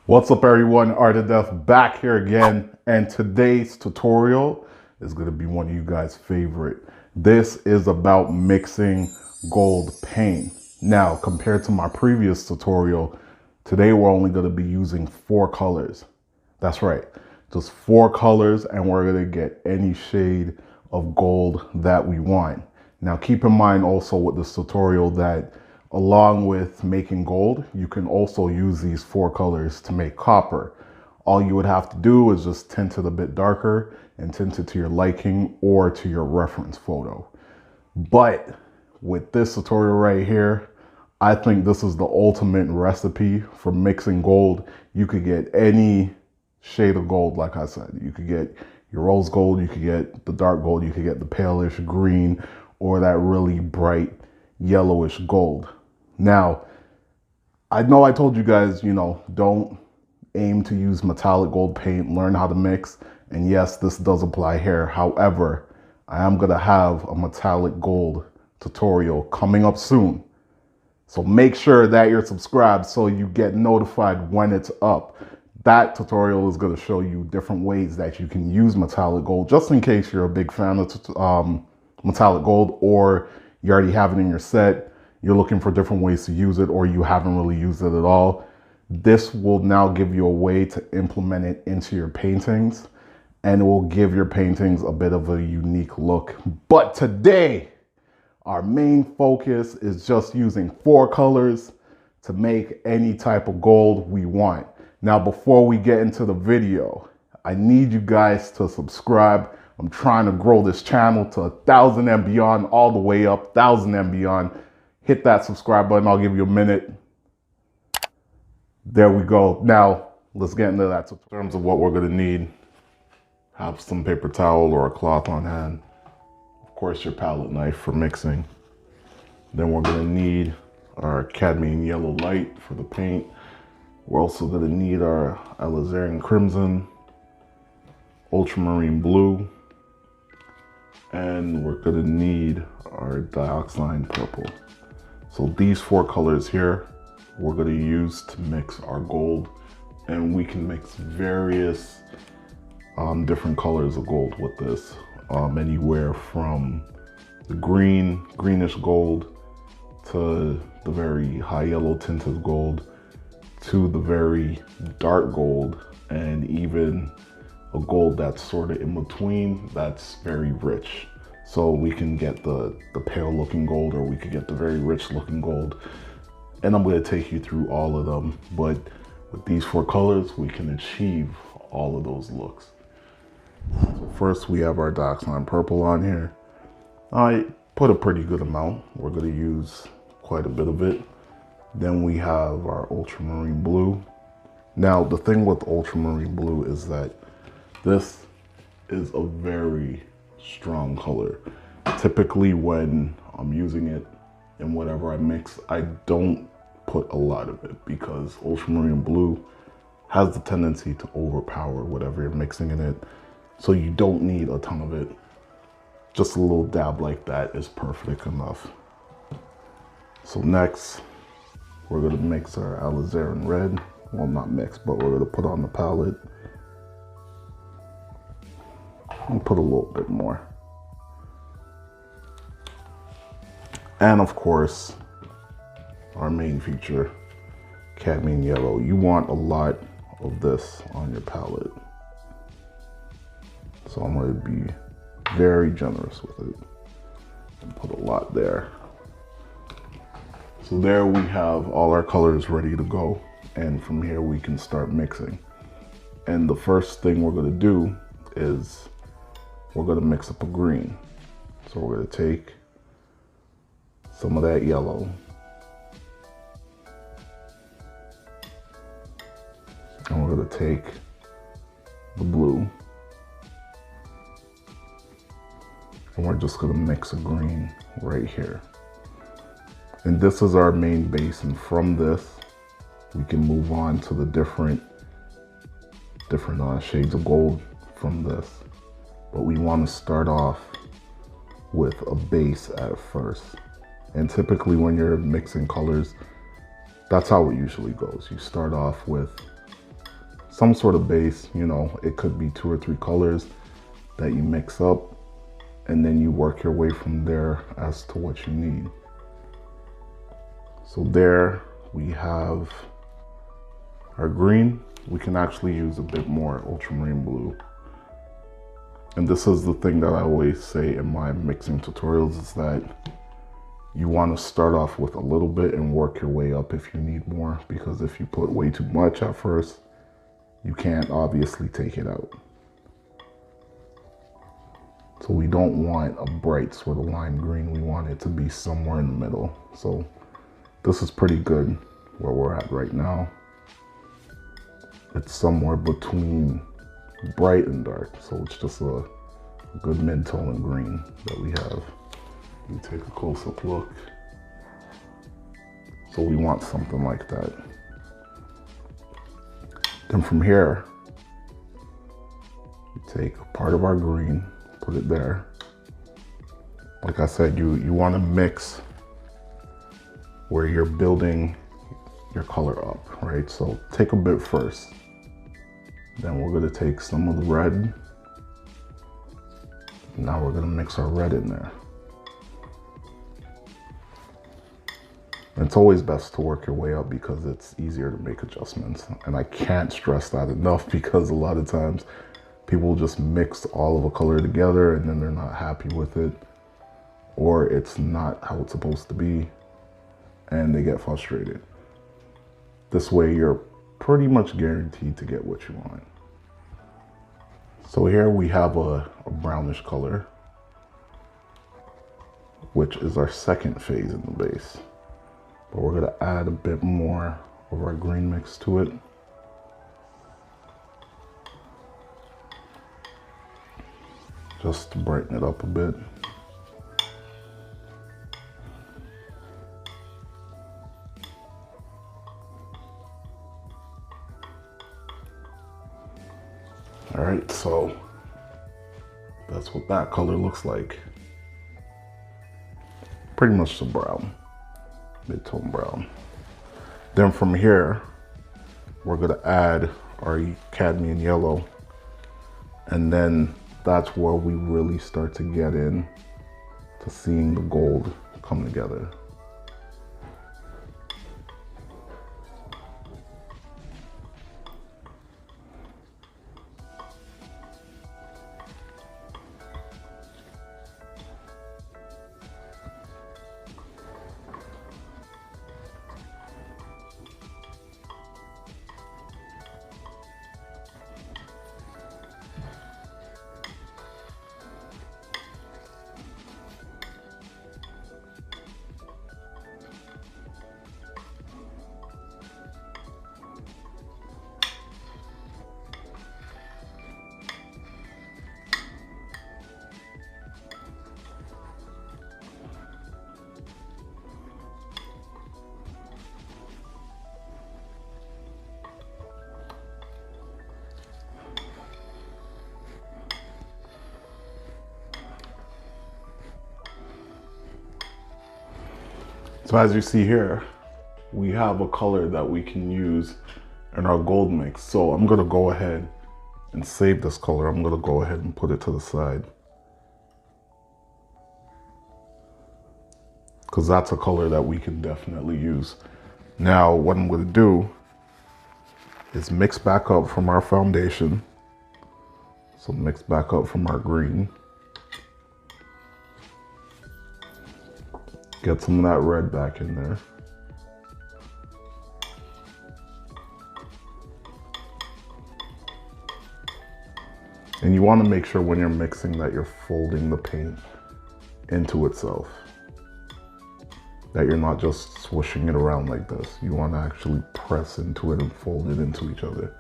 What's up everyone, Art of Death back here again, and today's tutorial is going to be one of you guys' favorite. This is about mixing gold paint. Now, compared to my previous tutorial, today we're only going to be using 4 colors. That's right, just 4 colors, and we're going to get any shade of gold that we want. Now keep in mind also with this tutorial that along with making gold, you can also use these 4 colors to make copper. All you would have to do is just tint it a bit darker and tint it to your liking or to your reference photo. But with this tutorial right here, I think this is the ultimate recipe for mixing gold. You could get any shade of gold, like I said. You could get your rose gold, you could get the dark gold, you could get the palish green, or that really bright yellowish gold. Now, I know I told you guys, don't aim to use metallic gold paint, learn how to mix. And yes, this does apply here. However, I am going to have a metallic gold tutorial coming up soon. So make sure that you're subscribed so you get notified when it's up. That tutorial is going to show you different ways that you can use metallic gold, just in case you're a big fan of metallic gold, or you already have it in your set. You're looking for different ways to use it, or you haven't really used it at all. This will now give you a way to implement it into your paintings, and it will give your paintings a bit of a unique look. But today, our main focus is just using 4 colors to make any type of gold we want. Now, before we get into the video, I need you guys to subscribe. I'm trying to grow this channel to 1,000 and beyond, all the way up, 1,000 and beyond. Hit that subscribe button. I'll give you a minute. There we go. Now, let's get into that. So in terms of what we're going to need, have some paper towel or a cloth on hand. Of course, your palette knife for mixing. Then we're going to need our cadmium yellow light for the paint. We're also going to need our alizarin crimson, ultramarine blue, and we're going to need our dioxazine purple. So these 4 colors here, we're going to use to mix our gold, and we can mix various different colors of gold with this. Anywhere from the greenish gold, to the very high yellow tinted gold, to the very dark gold, and even a gold that's sort of in between, that's very rich. So we can get the pale looking gold, or we could get the very rich looking gold. And I'm going to take you through all of them. But with these 4 colors, we can achieve all of those looks. So first we have our dioxazine purple on here. I put a pretty good amount. We're going to use quite a bit of it. Then we have our ultramarine blue. Now the thing with ultramarine blue is that this is a very strong color. Typically when I'm using it in whatever I mix, I don't put a lot of it, because ultramarine blue has the tendency to overpower whatever you're mixing in it. So you don't need a ton of it. Just a little dab like that is perfect enough. So next, we're gonna mix our alizarin red. Well, not mix, but we're gonna put on the palette. And put a little bit more. And of course, our main feature, cadmium yellow. You want a lot of this on your palette. So I'm going to be very generous with it and put a lot there. So there we have all our colors ready to go. And from here we can start mixing. And the first thing we're going to do is we're going to mix up a green. So we're going to take some of that yellow, and we're going to take the blue, and we're just going to mix a green right here. And this is our main base, and from this we can move on to the different shades of gold from this. But we want to start off with a base at first. And typically when you're mixing colors, that's how it usually goes. You start off with some sort of base. You know, it could be 2 or 3 colors that you mix up, and then you work your way from there as to what you need. So there we have our green. We can actually use a bit more ultramarine blue. And this is the thing that I always say in my mixing tutorials, is that you want to start off with a little bit and work your way up if you need more, because if you put way too much at first, you can't obviously take it out. So we don't want a bright sort of lime green. We want it to be somewhere in the middle. So this is pretty good where we're at right now. It's somewhere between bright and dark. So it's just a good mid-tone and green that we have. Let me take a close-up look. So we want something like that. Then from here, we take a part of our green, put it there. Like I said, you want to mix where you're building your color up, right? So take a bit first. Then we're going to take some of the red. Now we're going to mix our red in there. And it's always best to work your way up because it's easier to make adjustments. And I can't stress that enough, because a lot of times people just mix all of a color together and then they're not happy with it, or it's not how it's supposed to be, and they get frustrated. This way you're pretty much guaranteed to get what you want. So here we have a brownish color, which is our second phase in the base. But we're gonna add a bit more of our green mix to it. Just to brighten it up a bit. All right, so that's what that color looks like. Pretty much the brown, mid-tone brown. Then from here, we're gonna add our cadmium yellow, and then that's where we really start to get in to seeing the gold come together. So as you see here, we have a color that we can use in our gold mix. So I'm gonna go ahead and save this color. I'm gonna go ahead and put it to the side, because that's a color that we can definitely use. Now what I'm gonna do is mix back up from our foundation. So mix back up from our green. Get some of that red back in there. And you want to make sure when you're mixing that you're folding the paint into itself. That you're not just swishing it around like this. You want to actually press into it and fold it into each other.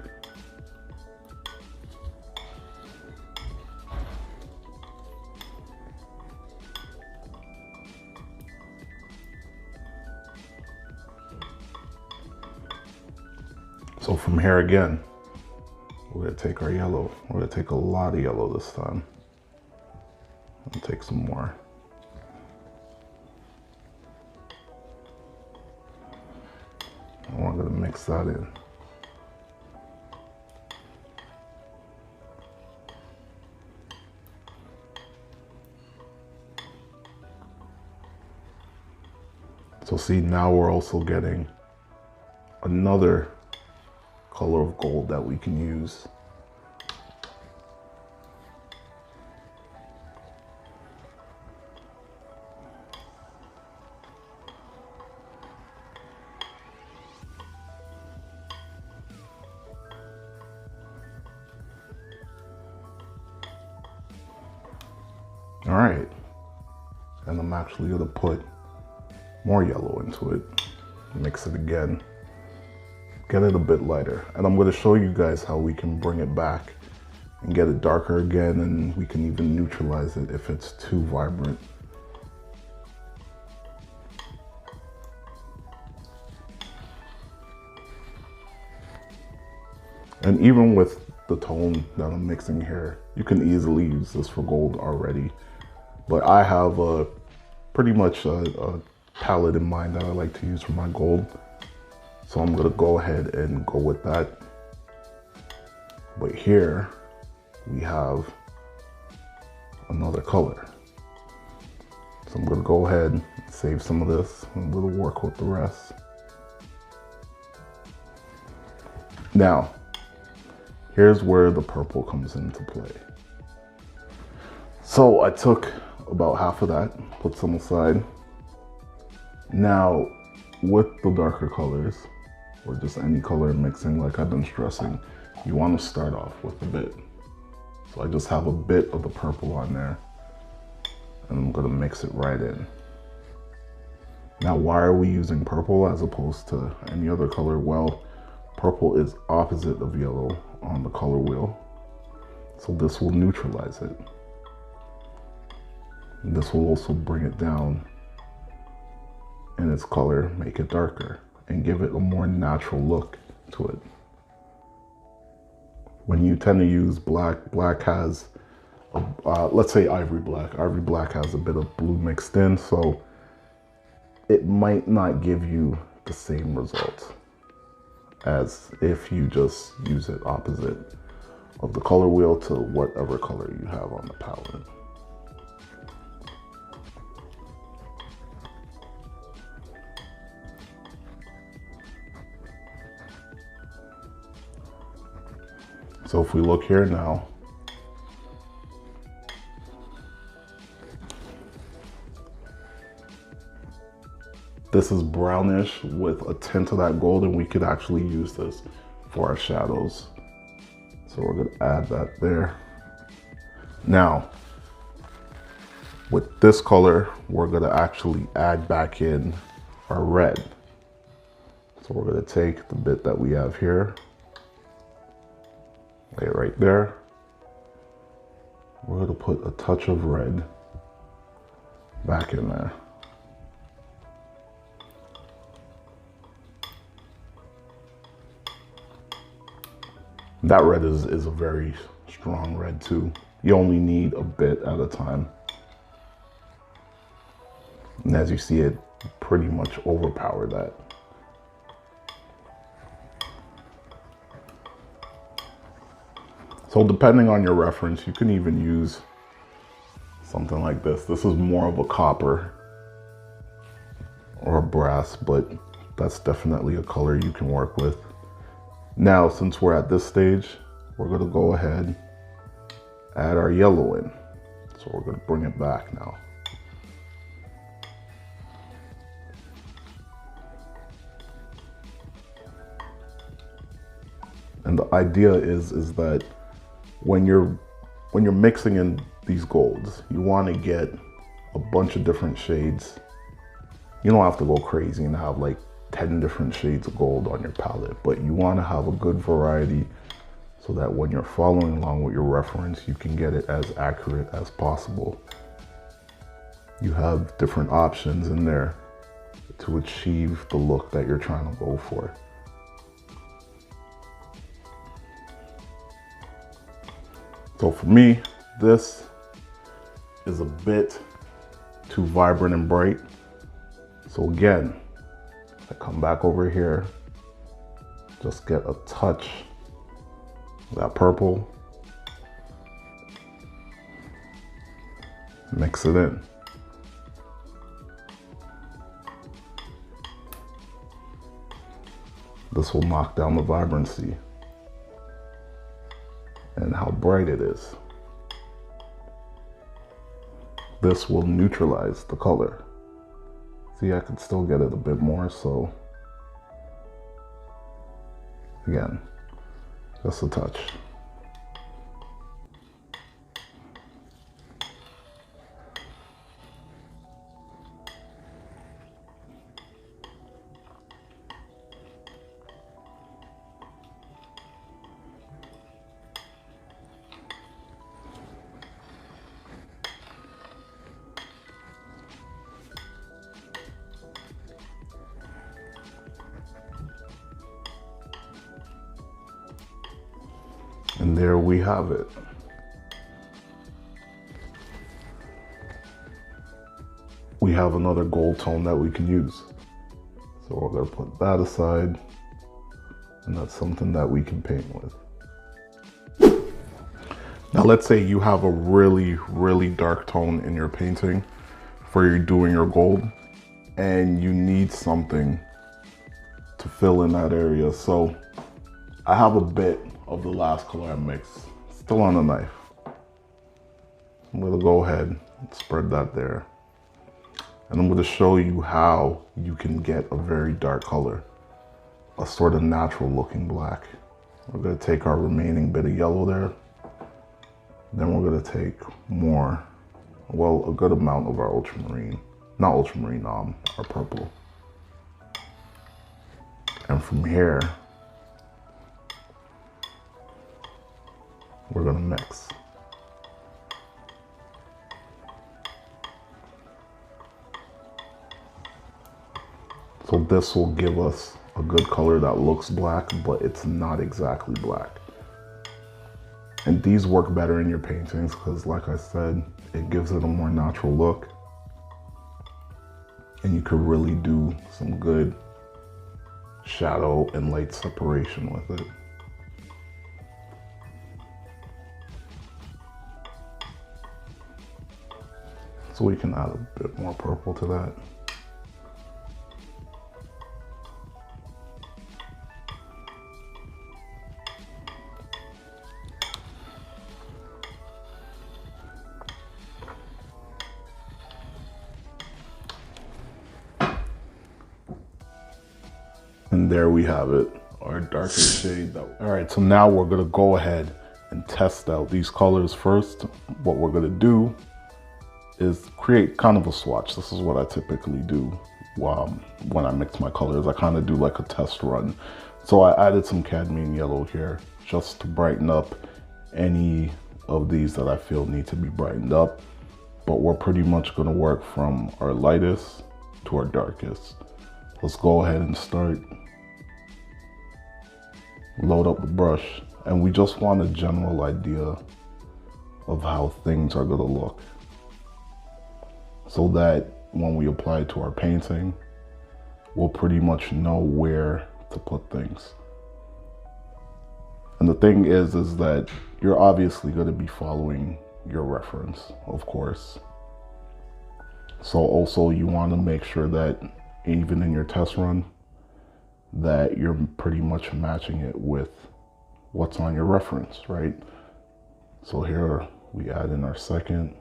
So from here again, we're gonna take our yellow. We're gonna take a lot of yellow this time. And take some more. And we're gonna mix that in. So see, now we're also getting another color of gold that we can use. All right, and I'm actually gonna put more yellow into it, mix it again, get it a bit lighter. And I'm gonna show you guys how we can bring it back and get it darker again, and we can even neutralize it if it's too vibrant. And even with the tone that I'm mixing here, you can easily use this for gold already. But I have pretty much a palette in mind that I like to use for my gold. So I'm gonna go ahead and go with that. But here we have another color. So I'm gonna go ahead and save some of this and we'll work with the rest. Now, here's where the purple comes into play. So I took about half of that, put some aside. Now, with the darker colors, or just any color mixing like I've been stressing, you want to start off with a bit. So I just have a bit of the purple on there, and I'm gonna mix it right in. Now, why are we using purple as opposed to any other color? Well, purple is opposite of yellow on the color wheel, so this will neutralize it. This will also bring it down in its color, make it darker, and give it a more natural look to it. When you tend to use black, black has, let's say ivory black. Ivory black has a bit of blue mixed in, so it might not give you the same result as if you just use it opposite of the color wheel to whatever color you have on the palette. So if we look here now, this is brownish with a tint of that gold, and we could actually use this for our shadows. So we're gonna add that there. Now, with this color, we're gonna actually add back in our red. So we're gonna take the bit that we have here, lay it right there. We're gonna put a touch of red back in there. That red is a very strong red too. You only need a bit at a time. And as you see, it pretty much overpowered that. So depending on your reference, you can even use something like this. This is more of a copper or a brass, but that's definitely a color you can work with. Now, since we're at this stage, we're gonna go ahead, add our yellow in. So we're gonna bring it back now. And the idea is that when you're mixing in these golds, you want to get a bunch of different shades. You don't have to go crazy and have like 10 different shades of gold on your palette, but you want to have a good variety so that when you're following along with your reference, you can get it as accurate as possible. You have different options in there to achieve the look that you're trying to go for. So for me, this is a bit too vibrant and bright. So again, I come back over here, just get a touch of that purple, mix it in. This will knock down the vibrancy and how bright it is. This will neutralize the color. See, I could still get it a bit more, so again, just a touch. And there we have it. We have another gold tone that we can use. So we're gonna put that aside, and that's something that we can paint with. Now let's say you have a really, really dark tone in your painting for you doing your gold, and you need something to fill in that area. So I have a bit of the last color I mixed still on the knife. I'm gonna go ahead and spread that there. And I'm gonna show you how you can get a very dark color, a sort of natural looking black. We're gonna take our remaining bit of yellow there. Then we're gonna take more, well, a good amount of our ultramarine, not ultramarine, our purple. And from here, we're gonna mix. So this will give us a good color that looks black, but it's not exactly black. And these work better in your paintings because, like I said, it gives it a more natural look. And you could really do some good shadow and light separation with it. So we can add a bit more purple to that. And there we have it, our darkest shade. All right, so now we're gonna go ahead and test out these colors first. What we're gonna do is create kind of a swatch. This is what I typically do when I mix my colors. I kind of do like a test run. So I added some cadmium yellow here just to brighten up any of these that I feel need to be brightened up. But we're pretty much gonna work from our lightest to our darkest. Let's go ahead and start. Load up the brush, and we just want a general idea of how things are gonna look, so that when we apply it to our painting, we'll pretty much know where to put things. And the thing is that you're obviously gonna be following your reference, of course. So also you wanna make sure that even in your test run, that you're pretty much matching it with what's on your reference, right? So here we add in our second.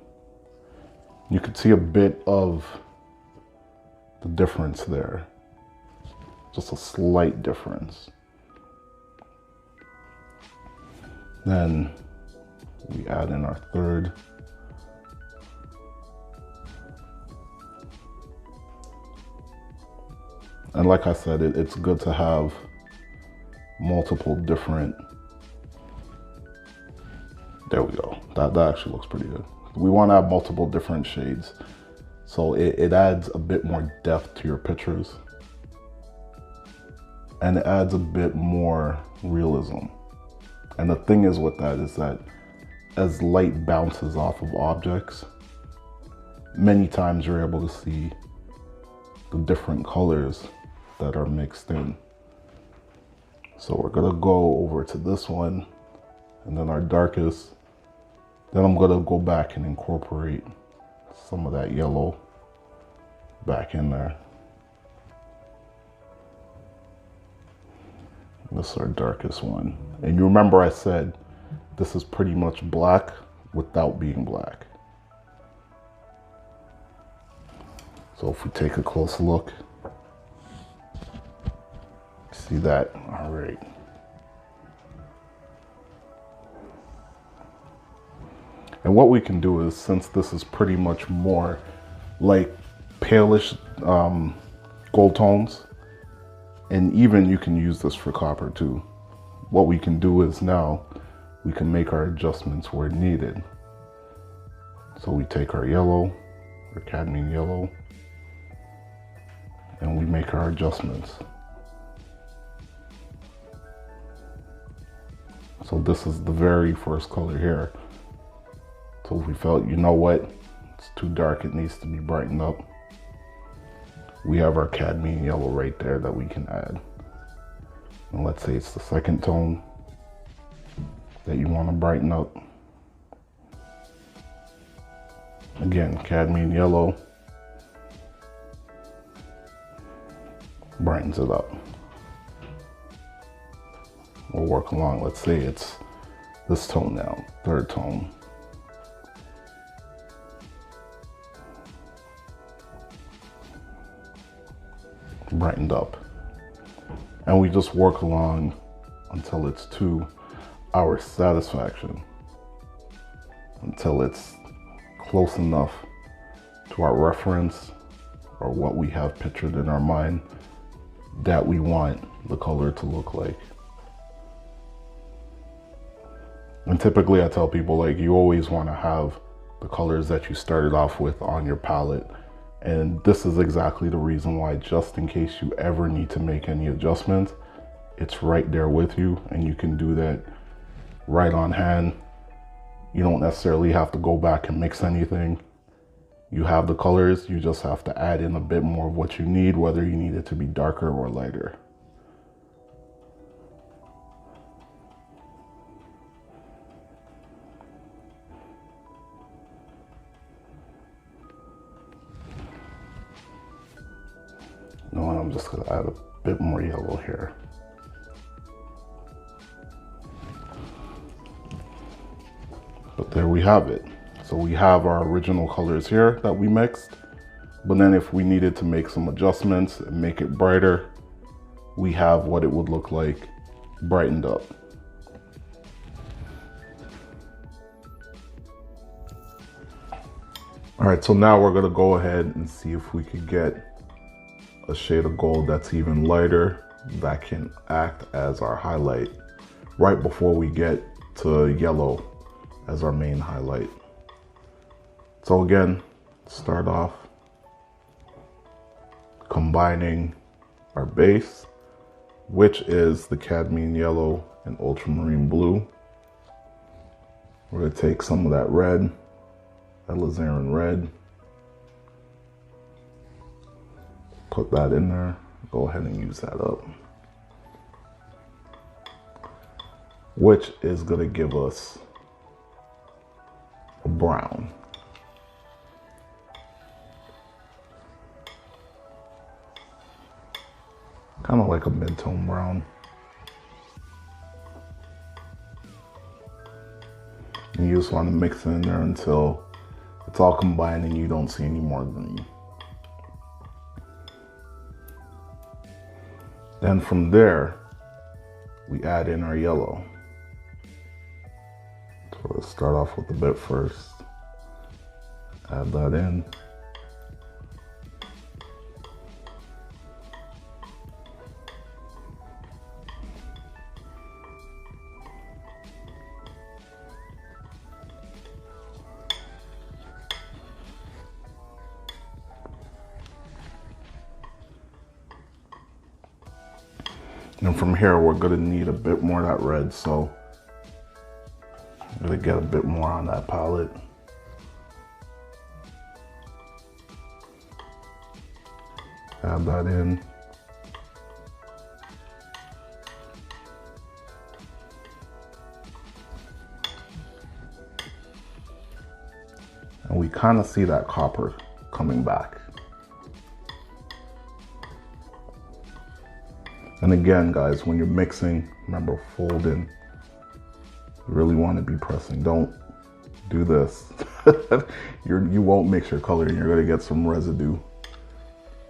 You can see a bit of the difference there, just a slight difference. Then we add in our third. And like I said, it's good to have multiple different, there we go. That actually looks pretty good. We want to have multiple different shades. So it adds a bit more depth to your pictures. And it adds a bit more realism. And the thing is with that is that as light bounces off of objects, many times you're able to see the different colors that are mixed in. So we're gonna go over to this one and then our darkest. Then I'm gonna go back and incorporate some of that yellow back in there. This is our darkest one. And you remember I said this is pretty much black without being black. So if we take a close look, see that? All right. And what we can do is, since this is pretty much more like palish gold tones, and even you can use this for copper too. What we can do is now we can make our adjustments where needed. So we take our yellow, our cadmium yellow, and we make our adjustments. So this is the very first color here. So if we felt, you know what, it's too dark, it needs to be brightened up, we have our cadmium yellow right there that we can add. And let's say it's the second tone that you want to brighten up. Again, cadmium yellow brightens it up. We'll work along. Let's say it's this tone now, third tone. Brightened up. And we just work along until it's to our satisfaction, until it's close enough to our reference or what we have pictured in our mind that we want the color to look like. And typically I tell people, like, you always want to have the colors that you started off with on your palette. And this is exactly the reason why, just in case you ever need to make any adjustments, it's right there with you and you can do that right on hand. You don't necessarily have to go back and mix anything. You have the colors, you just have to add in a bit more of what you need, whether you need it to be darker or lighter. No, and I'm just gonna add a bit more yellow here. But there we have it. So we have our original colors here that we mixed, but then if we needed to make some adjustments and make it brighter, we have what it would look like brightened up. All right, so now we're gonna go ahead and see if we could get a shade of gold that's even lighter that can act as our highlight right before we get to yellow as our main highlight. So again, start off combining our base, which is the cadmium yellow and ultramarine blue. We're gonna take some of that red, that alizarin red, put that in there, go ahead and use that up, which is gonna give us a brown. Kind of like a mid-tone brown. And you just want to mix it in there until it's all combined and you don't see any more green. Then from there, we add in our yellow. So let's start off with a bit first. Add that in. And from here, we're gonna need a bit more of that red, so I'm gonna get a bit more on that palette. Add that in. And we kind of see that copper coming back. And And again, guys, when you're mixing, remember folding. You really want to be pressing. Don't do this. You won't mix your color and you're going to get some residue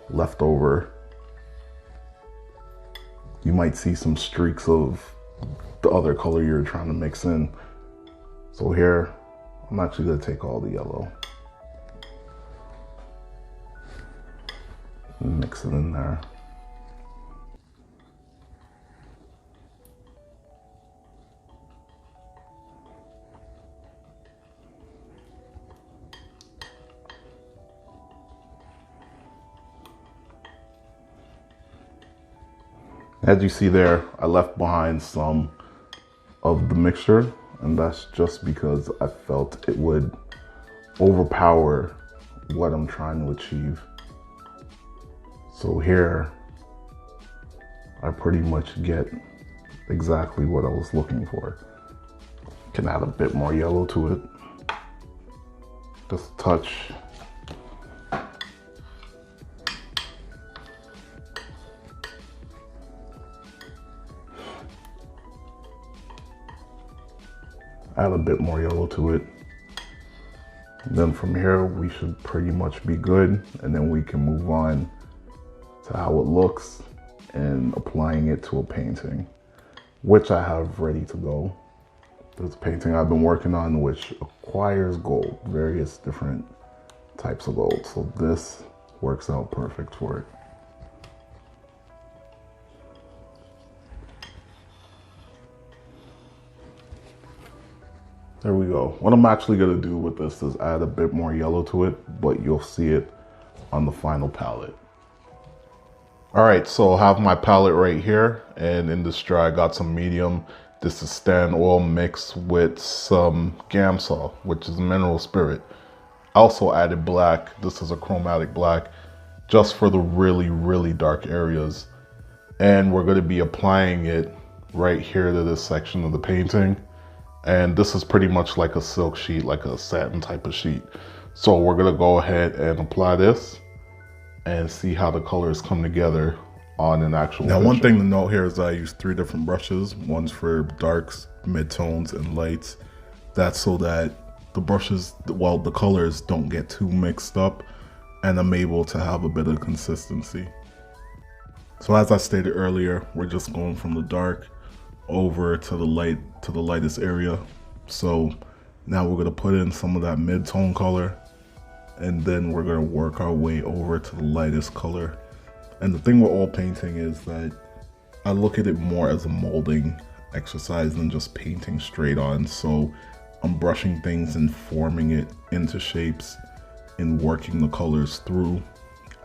left over. You might see some streaks of the other color you're trying to mix in. So here, I'm actually going to take all the yellow. Mix it in there. As you see there, I left behind some of the mixture, and that's just because I felt it would overpower what I'm trying to achieve. So here, I pretty much get exactly what I was looking for. Can add a bit more yellow to it, just a touch. Add a bit more yellow to it. And then from here, we should pretty much be good. And then we can move on to how it looks and applying it to a painting, which I have ready to go. There's a painting I've been working on which acquires gold, various different types of gold. So this works out perfect for it. There we go. What I'm actually gonna do with this is add a bit more yellow to it, but you'll see it on the final palette. All right, so I have my palette right here, and in this jar I got some medium. This is Stan Oil mixed with some Gamsol, which is mineral spirit. I also added black. This is a chromatic black, just for the really, really dark areas. And we're gonna be applying it right here to this section of the painting. And this is pretty much like a silk sheet, like a satin type of sheet. So we're gonna go ahead and apply this and see how the colors come together on an actual picture. One thing to note here is I use 3 different brushes. One's for darks, midtones, and lights. That's so that the brushes, well, the colors don't get too mixed up, and I'm able to have a bit of consistency. So as I stated earlier, we're just going from the dark over to the light, to the lightest area. So now we're gonna put in some of that mid-tone color, and then we're gonna work our way over to the lightest color. And the thing with oil painting is that I look at it more as a molding exercise than just painting straight on. So I'm brushing things and forming it into shapes and working the colors through,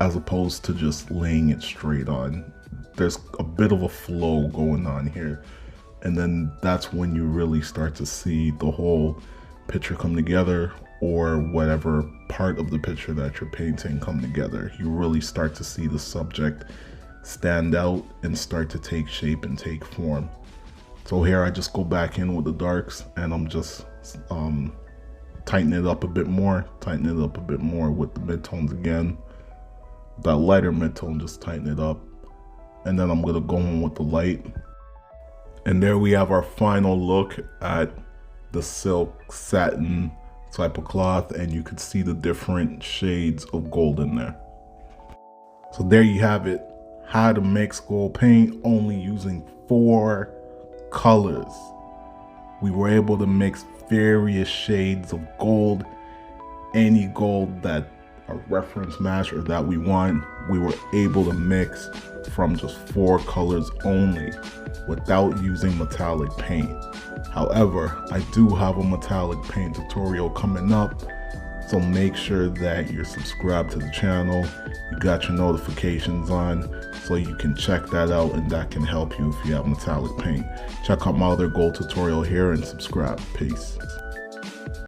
as opposed to just laying it straight on. There's a bit of a flow going on here. And then that's when you really start to see the whole picture come together, or whatever part of the picture that you're painting come together. You really start to see the subject stand out and start to take shape and take form. So here I just go back in with the darks, and I'm just tightening it up a bit more with the midtones again. That lighter midtone, just tighten it up. And then I'm gonna go in with the light. And there we have our final look at the silk satin type of cloth, and you can see the different shades of gold in there. So there you have it, how to mix gold paint only using 4 colors. We were able to mix various shades of gold, any gold that a reference match or that we want. We were able to mix from just 4 colors only without using metallic paint. However, I do have a metallic paint tutorial coming up, so make sure that you're subscribed to the channel, you got your notifications on, so you can check that out, and that can help you if you have metallic paint. Check out my other gold tutorial here and subscribe. Peace.